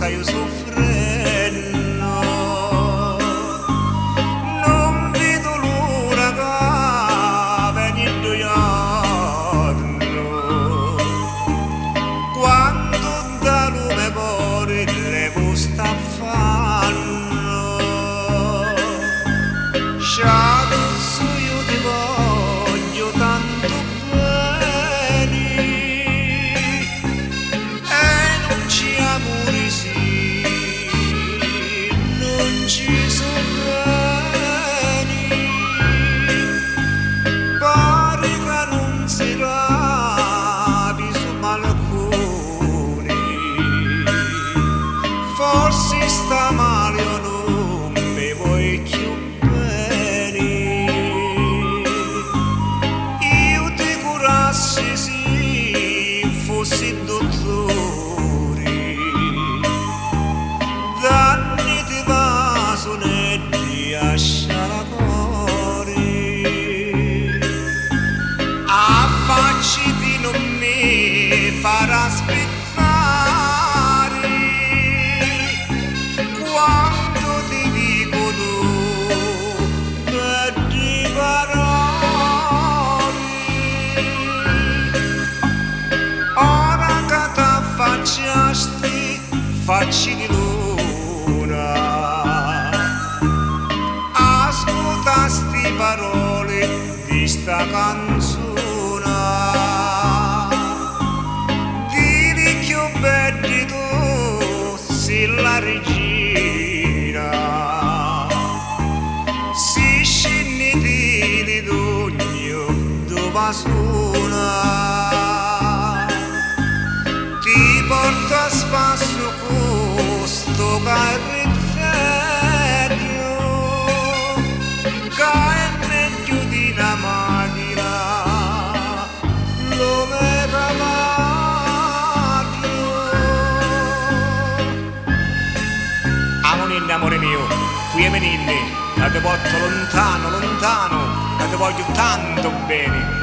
stai soffrendo. Non vedo l'ora che venendo giorno, quando da lume cuore le sta fanno. Sciacuzzo io ti voglio tanto bene e non ci amori sì, non ci sono bene. Pare che non si rapi su malcuni, forse sta male o non mi vuoi più bene. Io ti curassi se fossi dottore, danni ti va sonetti a scialacori, affacci non mi farà aspettare quando ti dico tu di parole. Ora che t'affacciasti facci di luna, ascolta sti parole di sta canzone, dili più belli tu sei la regina, si scendi di d'ogno dove suona, ti porto a spasso questo carretteggio che è meglio di una macchina, lo meraviglia. Amore mio, qui e meninni, che ti porto lontano, lontano, che ti voglio tanto bene.